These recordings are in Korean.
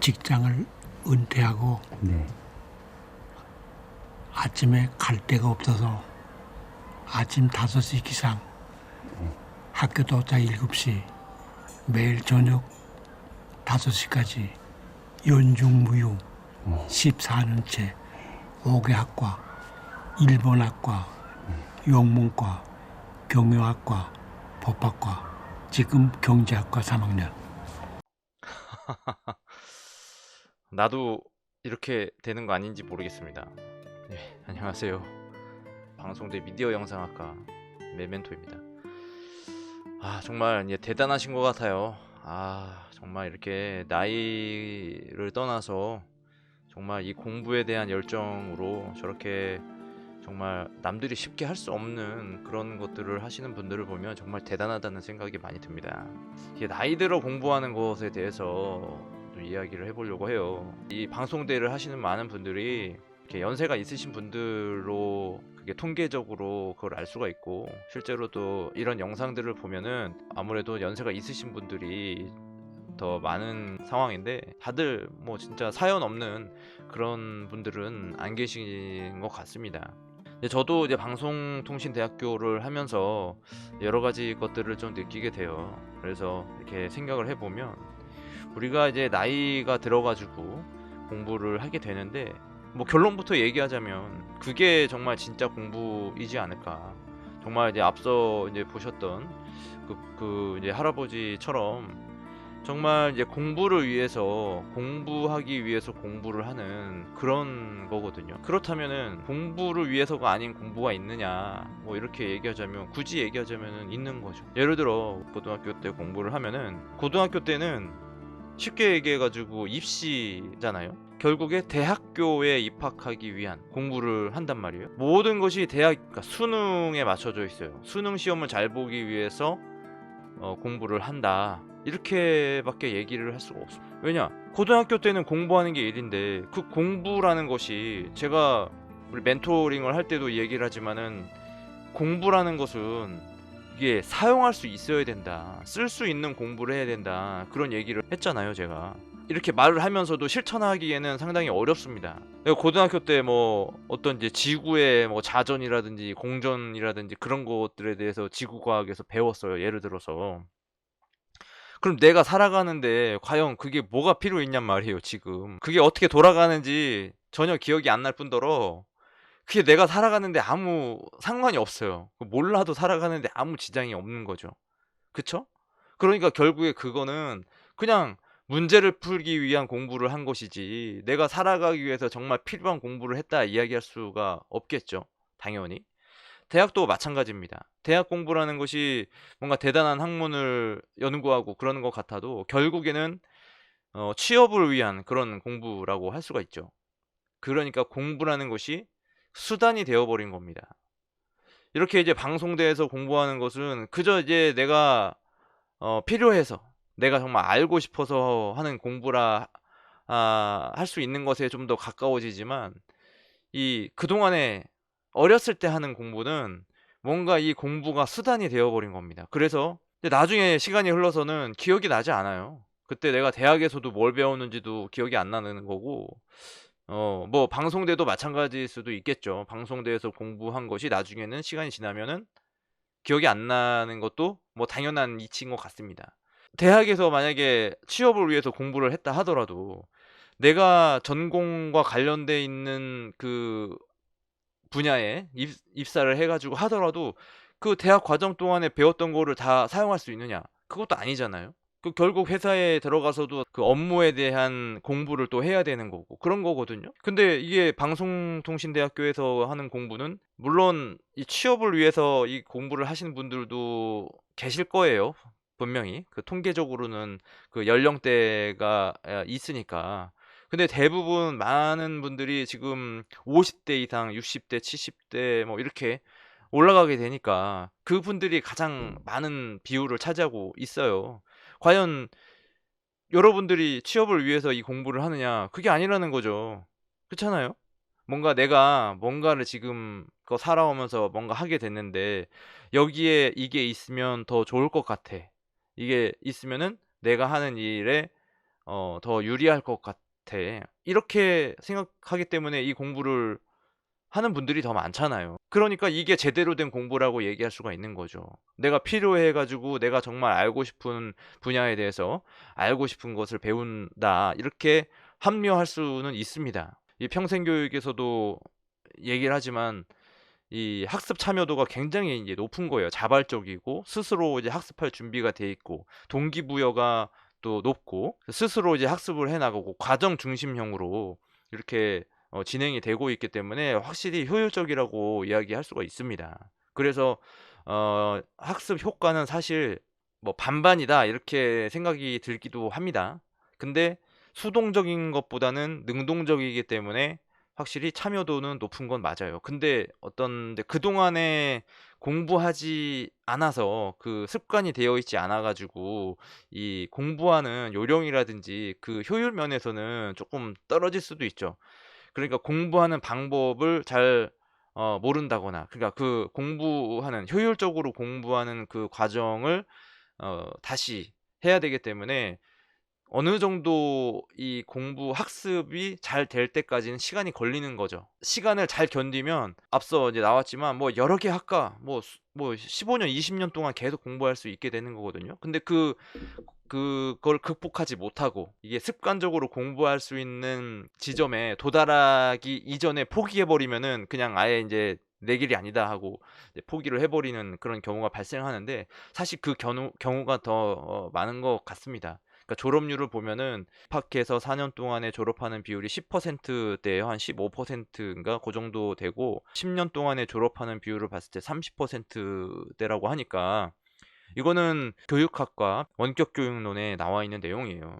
직장을 은퇴하고 네. 아침에 갈 데가 없어서 아침 5시 기상, 학교 도착 7시, 매일 저녁 5시까지 연중무휴 14년째 5개 학과, 일본학과, 영문과, 경영학과, 법학과, 지금 경제학과 3학년. 나도 이렇게 되는 거 아닌지 모르겠습니다. 안녕하세요. 방송대 미디어 영상학과 메멘토입니다. 정말 대단하신 것 같아요. 정말 이렇게 나이를 떠나서 정말 이 공부에 대한 열정으로 저렇게 정말 남들이 쉽게 할 수 없는 그런 것들을 하시는 분들을 보면 정말 대단하다는 생각이 많이 듭니다. 이게 나이 들어 공부하는 것에 대해서 좀 이야기를 해보려고 해요. 이 방송대를 하시는 많은 분들이 이렇게 연세가 있으신 분들로 그게 통계적으로 그걸 알 수가 있고, 실제로도 이런 영상들을 보면은 아무래도 연세가 있으신 분들이 더 많은 상황인데, 다들 뭐 진짜 사연 없는 그런 분들은 안 계신 것 같습니다. 저도 이제 방송통신대학교를 하면서 여러 가지 것들을 좀 느끼게 돼요. 그래서 이렇게 생각을 해보면 우리가 이제 나이가 들어가지고 공부를 하게 되는데, 뭐 결론부터 얘기하자면 그게 정말 진짜 공부이지 않을까. 정말 이제 앞서 이제 보셨던 그 이제 할아버지처럼 정말 이제 공부를 위해서, 공부하기 위해서 공부를 하는 그런 거거든요. 그렇다면은 공부를 위해서가 아닌 공부가 있느냐, 뭐 이렇게 얘기하자면, 굳이 얘기하자면은 있는 거죠. 예를 들어 고등학교 때 공부를 하면은, 고등학교 때는 쉽게 얘기해가지고 입시잖아요. 결국에 대학교에 입학하기 위한 공부를 한단 말이에요. 모든 것이 그러니까 수능에 맞춰져 있어요. 수능 시험을 잘 보기 위해서 공부를 한다, 이렇게밖에 얘기를 할 수가 없어. 왜냐, 고등학교 때는 공부하는 게 일인데, 그 공부라는 것이, 제가 우리 멘토링을 할 때도 얘기를 하지만은, 공부라는 것은 이게 사용할 수 있어야 된다, 쓸 수 있는 공부를 해야 된다, 그런 얘기를 했잖아요. 제가 이렇게 말을 하면서도 실천하기에는 상당히 어렵습니다. 내가 고등학교 때 뭐 어떤 이제 지구의 뭐 자전이라든지 공전이라든지 그런 것들에 대해서 지구과학에서 배웠어요. 예를 들어서. 그럼 내가 살아가는데 과연 그게 뭐가 필요 있냔 말이에요. 지금 그게 어떻게 돌아가는지 전혀 기억이 안 날 뿐더러, 그게 내가 살아가는데 아무 상관이 없어요. 몰라도 살아가는데 아무 지장이 없는 거죠. 그쵸? 그러니까 결국에 그거는 그냥 문제를 풀기 위한 공부를 한 것이지, 내가 살아가기 위해서 정말 필요한 공부를 했다 이야기할 수가 없겠죠. 당연히. 대학도 마찬가지입니다. 대학 공부라는 것이 뭔가 대단한 학문을 연구하고 그러는 것 같아도 결국에는 취업을 위한 그런 공부라고 할 수가 있죠. 그러니까 공부라는 것이 수단이 되어버린 겁니다. 이렇게 이제 방송대에서 공부하는 것은 그저 이제 내가 필요해서, 내가 정말 알고 싶어서 하는 공부라 할 수 있는 것에 좀 더 가까워지지만, 이 그동안에 어렸을 때 하는 공부는 뭔가 이 공부가 수단이 되어버린 겁니다. 그래서 근데 나중에 시간이 흘러서는 기억이 나지 않아요. 그때 내가 대학에서도 뭘 배웠는지도 기억이 안 나는 거고, 뭐 방송대도 마찬가지일 수도 있겠죠. 방송대에서 공부한 것이 나중에는 시간이 지나면은 기억이 안 나는 것도 뭐 당연한 이치인 것 같습니다. 대학에서 만약에 취업을 위해서 공부를 했다 하더라도, 내가 전공과 관련돼 있는 그 분야에 입사를 해가지고 하더라도, 그 대학 과정 동안에 배웠던 거를 다 사용할 수 있느냐? 그것도 아니잖아요. 그 결국 회사에 들어가서도 그 업무에 대한 공부를 또 해야 되는 거고 그런 거거든요. 근데 이게 방송통신대학교에서 하는 공부는, 물론 이 취업을 위해서 이 공부를 하시는 분들도 계실 거예요. 분명히 그 통계적으로는 그 연령대가 있으니까. 근데 대부분 많은 분들이 지금 50대 이상, 60대, 70대 뭐 이렇게 올라가게 되니까 그분들이 가장 많은 비율을 차지하고 있어요. 과연 여러분들이 취업을 위해서 이 공부를 하느냐? 그게 아니라는 거죠. 그렇잖아요? 뭔가 내가 뭔가를 지금 살아오면서 뭔가 하게 됐는데, 여기에 이게 있으면 더 좋을 것 같아. 이게 있으면은 내가 하는 일에 더 유리할 것 같아. 이렇게 생각하기 때문에 이 공부를 하는 분들이 더 많잖아요. 그러니까 이게 제대로 된 공부라고 얘기할 수가 있는 거죠. 내가 필요해 가지고 내가 정말 알고 싶은 분야에 대해서 알고 싶은 것을 배운다. 이렇게 합리화할 수는 있습니다. 이 평생교육에서도 얘기를 하지만 이 학습 참여도가 굉장히 이제 높은 거예요. 자발적이고 스스로 이제 학습할 준비가 돼 있고 동기부여가 또 높고 스스로 이제 학습을 해 나가고 과정 중심형으로 이렇게 진행이 되고 있기 때문에 확실히 효율적이라고 이야기할 수가 있습니다. 그래서 학습 효과는 사실 뭐 반반이다 이렇게 생각이 들기도 합니다. 근데 수동적인 것보다는 능동적이기 때문에 확실히 참여도는 높은 건 맞아요. 근데 그동안에 공부하지 않아서 그 습관이 되어 있지 않아 가지고 이 공부하는 요령이라든지 그 효율 면에서는 조금 떨어질 수도 있죠. 그러니까 공부하는 방법을 잘 모른다거나, 그러니까 그 공부하는 효율적으로 공부하는 그 과정을 다시 해야 되기 때문에 어느 정도 이 공부 학습이 잘 될 때까지는 시간이 걸리는 거죠. 시간을 잘 견디면 앞서 이제 나왔지만 뭐 여러 개 학과 뭐 15년, 20년 동안 계속 공부할 수 있게 되는 거거든요. 근데 그걸 극복하지 못하고 이게 습관적으로 공부할 수 있는 지점에 도달하기 이전에 포기해 버리면은 그냥 아예 인제 '내 길이 아니다.' 하고 이제 포기를 해 버리는 그런 경우가 발생하는데, 사실 그 경우가 더 많은 것 같습니다. 그러니까 졸업률을 보면은 입학해서 4년 동안에 졸업하는 비율이 10% 대에요. 한 15% 인가 고 정도 되고 10년 동안에 졸업하는 비율을 봤을 때 30% 대라고 하니까 이거는 교육학과 원격교육론에 나와 있는 내용이에요.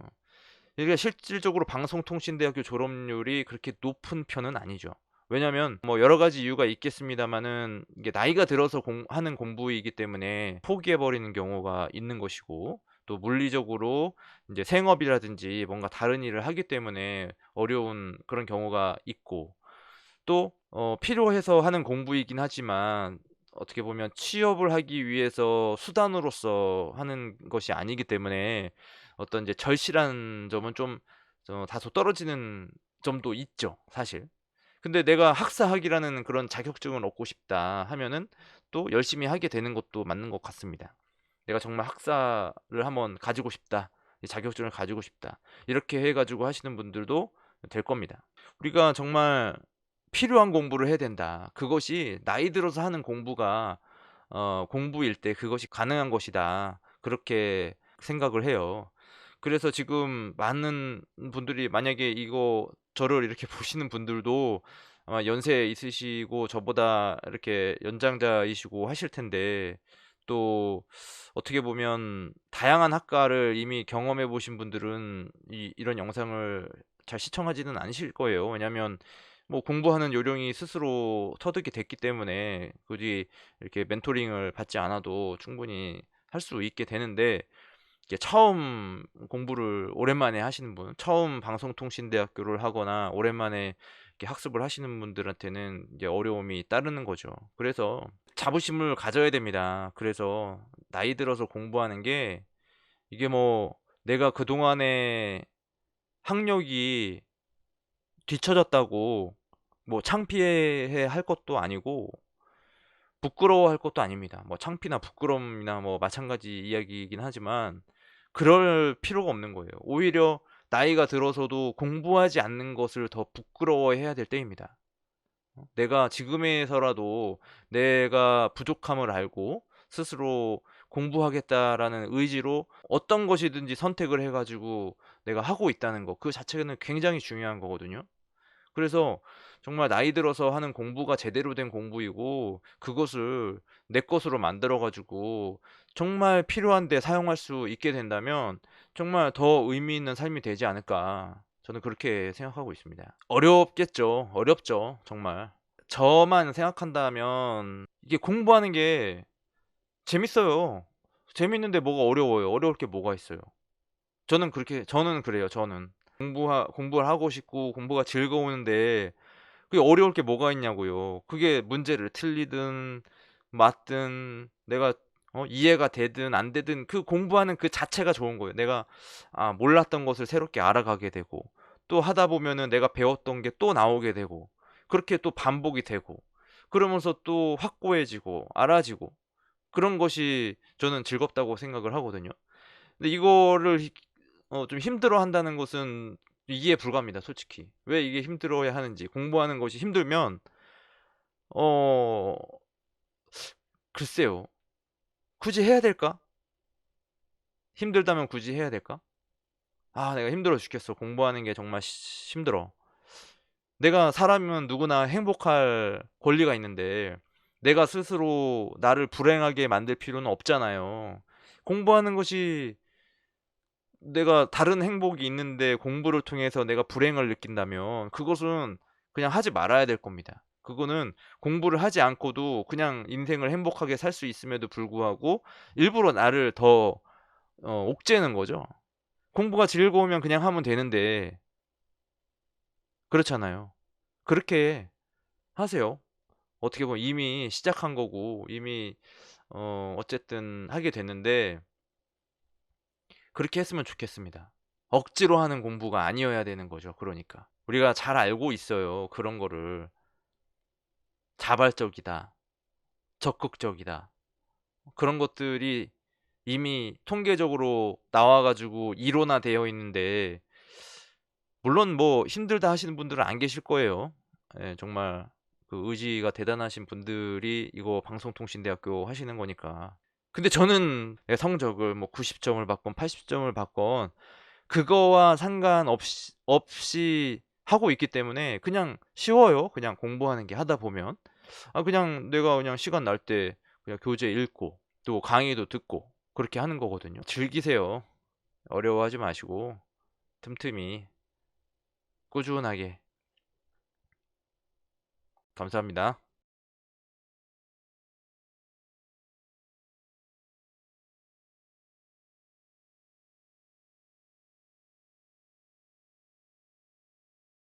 이게 실질적으로 방송통신대학교 졸업률이 그렇게 높은 편은 아니죠. 왜냐면 뭐 여러 가지 이유가 있겠습니다마는 이게 나이가 들어서 하는 공부이기 때문에 포기해 버리는 경우가 있는 것이고, 또 물리적으로 이제 생업이라든지 뭔가 다른 일을 하기 때문에 어려운 그런 경우가 있고, 또 필요해서 하는 공부이긴 하지만 어떻게 보면 취업을 하기 위해서 수단으로서 하는 것이 아니기 때문에 어떤 이제 절실한 점은 좀 다소 떨어지는 점도 있죠, 사실. 근데 내가 학사학위라는 그런 자격증을 얻고 싶다 하면은 또 열심히 하게 되는 것도 맞는 것 같습니다. 내가 정말 학사를 한번 가지고 싶다, 이 자격증을 가지고 싶다, 이렇게 해 가지고 하시는 분들도 될 겁니다. 우리가 정말 필요한 공부를 해야 된다. 그것이 나이 들어서 하는 공부가 공부일 때 그것이 가능한 것이다. 그렇게 생각을 해요. 그래서 지금 많은 분들이 만약에 이거 저를 이렇게 보시는 분들도 아마 연세 있으시고 저보다 이렇게 연장자이시고 하실 텐데, 또 어떻게 보면 다양한 학과를 이미 경험해 보신 분들은 이런 영상을 잘 시청하지는 않으실 거예요. 왜냐면 뭐 공부하는 요령이 스스로 터득이 됐기 때문에 굳이 이렇게 멘토링을 받지 않아도 충분히 할 수 있게 되는데, 이게 처음 공부를 오랜만에 하시는 분, 처음 방송통신대학교를 하거나 오랜만에 이렇게 학습을 하시는 분들한테는 이제 어려움이 따르는 거죠. 그래서 자부심을 가져야 됩니다. 그래서 나이 들어서 공부하는 게 이게 뭐 내가 그동안에 학력이 뒤처졌다고 뭐 창피해 할 것도 아니고 부끄러워할 것도 아닙니다. 뭐 창피나 부끄러움이나 뭐 마찬가지 이야기이긴 하지만 그럴 필요가 없는 거예요. 오히려 나이가 들어서도 공부하지 않는 것을 더 부끄러워해야 될 때입니다. 내가 지금에서라도 내가 부족함을 알고 스스로 공부하겠다라는 의지로 어떤 것이든지 선택을 해 가지고 내가 하고 있다는 거, 그 자체는 굉장히 중요한 거거든요. 그래서 정말 나이 들어서 하는 공부가 제대로 된 공부이고 그것을 내 것으로 만들어 가지고 정말 필요한 데 사용할 수 있게 된다면 정말 더 의미 있는 삶이 되지 않을까, 저는 그렇게 생각하고 있습니다. 어렵겠죠. 어렵죠, 정말. 저만 생각한다면 이게 공부하는 게 재밌어요. 재밌는데 뭐가 어려워요. 어려울 게 뭐가 있어요. 저는 그래요, 저는. 공부를 하고 싶고 공부가 즐거운데 그게 어려울 게 뭐가 있냐고요. 그게 문제를 틀리든 맞든 내가 이해가 되든 안 되든 그 공부하는 그 자체가 좋은 거예요. 내가 몰랐던 것을 새롭게 알아가게 되고, 또 하다 보면은 내가 배웠던 게 또 나오게 되고, 그렇게 또 반복이 되고, 그러면서 또 확고해지고 알아지고, 그런 것이 저는 즐겁다고 생각을 하거든요. 근데 이거를 좀 힘들어 한다는 것은 이해 불가합니다, 솔직히. 왜 이게 힘들어야 하는지. 공부하는 것이 힘들면 어 글쎄요. 굳이 해야 될까? 힘들다면 굳이 해야 될까? 내가 힘들어 죽겠어. 공부하는 게 정말 힘들어. 내가 사람이면 누구나 행복할 권리가 있는데 내가 스스로 나를 불행하게 만들 필요는 없잖아요. 공부하는 것이, 내가 다른 행복이 있는데 공부를 통해서 내가 불행을 느낀다면 그것은 그냥 하지 말아야 될 겁니다. 그거는 공부를 하지 않고도 그냥 인생을 행복하게 살 수 있음에도 불구하고 일부러 나를 더 옥죄는 거죠. 공부가 즐거우면 그냥 하면 되는데, 그렇잖아요. 그렇게 하세요. 어떻게 보면 이미 시작한 거고 이미 어쨌든 하게 됐는데, 그렇게 했으면 좋겠습니다. 억지로 하는 공부가 아니어야 되는 거죠. 그러니까 우리가 잘 알고 있어요. 그런 거를. 자발적이다, 적극적이다, 그런 것들이 이미 통계적으로 나와 가지고 이론화되어 있는데, 물론 뭐 힘들다 하시는 분들은 안 계실 거예요. 예, 정말 그 의지가 대단하신 분들이 이거 방송통신대학교 하시는 거니까. 근데 저는 내 성적을 뭐 90점을 받건 80점을 받건 그거와 상관없이 하고 있기 때문에 그냥 쉬워요. 그냥 공부하는 게 하다 보면. 그냥 내가 그냥 시간 날 때 그냥 교재 읽고 또 강의도 듣고 그렇게 하는 거거든요. 즐기세요. 어려워하지 마시고 틈틈이 꾸준하게. 감사합니다.